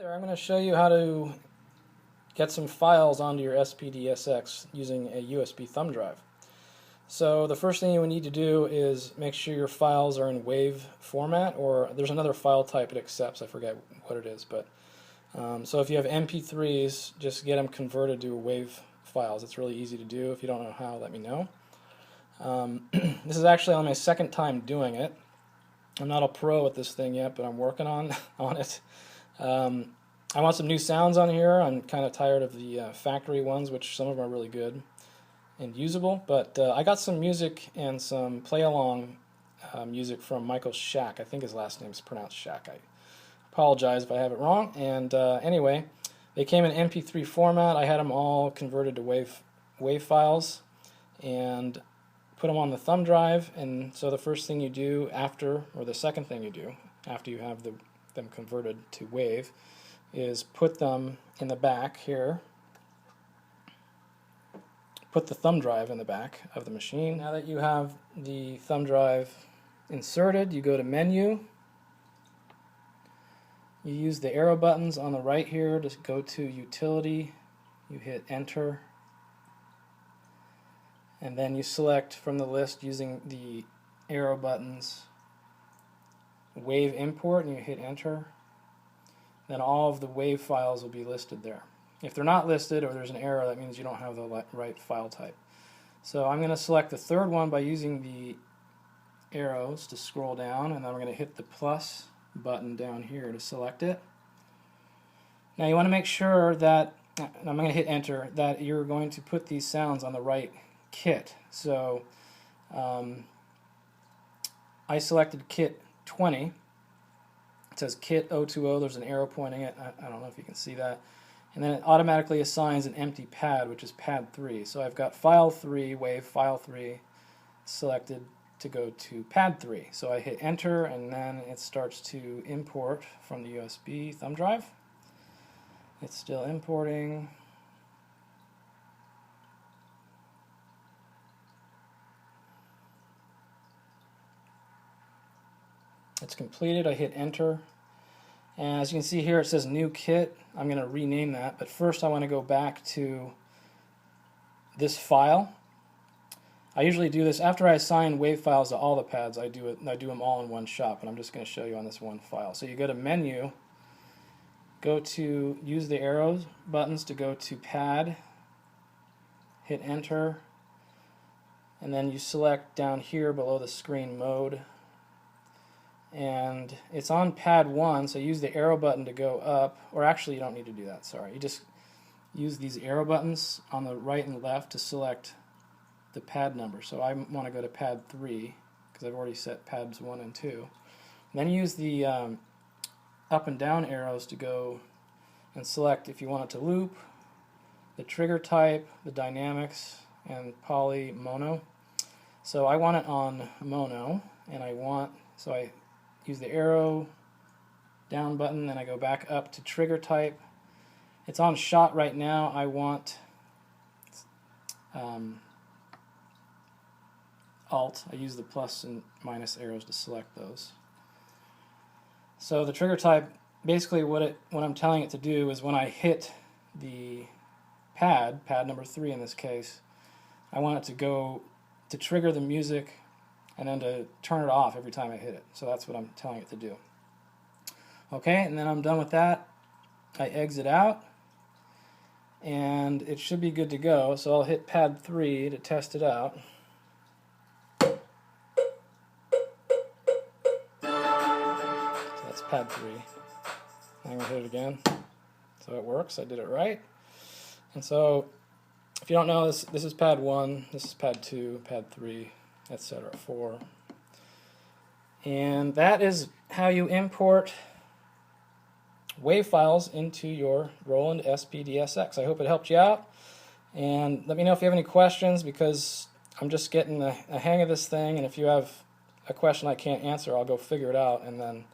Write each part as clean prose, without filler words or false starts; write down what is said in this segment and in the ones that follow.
There, I'm going to show you how to get some files onto your SPD-SX using a USB thumb drive. So the first thing you would need to do is make sure your files are in WAV format, or there's another file type it accepts, I forget what it is, but so if you have MP3s, just get them converted to WAV files. It's really easy to do. If you don't know how, let me know. This is actually on my second time doing it. I'm not a pro at this thing yet, but I'm working on it. I want some new sounds on here. I'm kind of tired of the factory ones, which some of them are really good and usable, but I got some music and some play-along music from Michael Shack. I think his last name is pronounced Shack. I apologize if I have it wrong. And anyway, they came in MP3 format. I had them all converted to WAV files and put them on the thumb drive. And so the first thing you do after, or the second thing you do after you have them converted to WAV, is put them in the back here. Put the thumb drive in the back of the machine. Now that you have the thumb drive inserted, you go to Menu. You use the arrow buttons on the right here to go to Utility. You hit Enter. And then you select from the list using the arrow buttons WAV Import, and you hit Enter. Then all of the WAV files will be listed there. If they're not listed or there's an error, that means you don't have the right file type. So I'm going to select the third one by using the arrows to scroll down, and then I'm going to hit the plus button down here to select it. Now you want to make sure that, and I'm going to hit Enter, that you're going to put these sounds on the right kit. So I selected kit 20. It says kit 020, there's an arrow pointing it. I don't know if you can see that. And then it automatically assigns an empty pad, which is pad 3. So I've got file 3, WAV file 3, selected to go to pad 3. So I hit Enter, and then it starts to import from the USB thumb drive. It's still importing. It's completed. I hit Enter. And as you can see here, it says New Kit. I'm going to rename that, but first I want to go back to this file. I usually do this after I assign WAV files to all the pads. I do them all in one shot, but I'm just going to show you on this one file. So you go to Menu, go to use the arrows buttons to go to Pad, hit Enter, and then you select down here below the screen Mode. And it's on pad 1, so use the arrow button to go up, or actually you don't need to do that, sorry. You just use these arrow buttons on the right and left to select the pad number. So I want to go to pad 3 because I've already set pads 1 and 2. And then use the up and down arrows to go and select if you want it to loop, the trigger type, the dynamics, and poly mono. So I want it on mono, and so I use the arrow down button, then I go back up to trigger type. It's on shot right now. I want Alt. I use the plus and minus arrows to select those. So the trigger type, basically what I'm telling it to do is when I hit the pad number 3 in this case, I want it to go to trigger the music and then to turn it off every time I hit it. So that's what I'm telling it to do. Okay, and then I'm done with that. I exit out, and it should be good to go. So I'll hit pad 3 to test it out. So that's pad 3. I'm going to hit it again. So it works. I did it right. And so if you don't know, this is pad 1, this is pad 2, pad 3, etc. 4. And that is how you import WAV files into your Roland SPD-SX. I hope it helped you out, and let me know if you have any questions, because I'm just getting a hang of this thing, and if you have a question I can't answer, I'll go figure it out, and then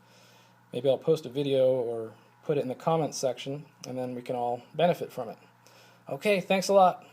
maybe I'll post a video or put it in the comments section, and then we can all benefit from it. Okay, thanks a lot.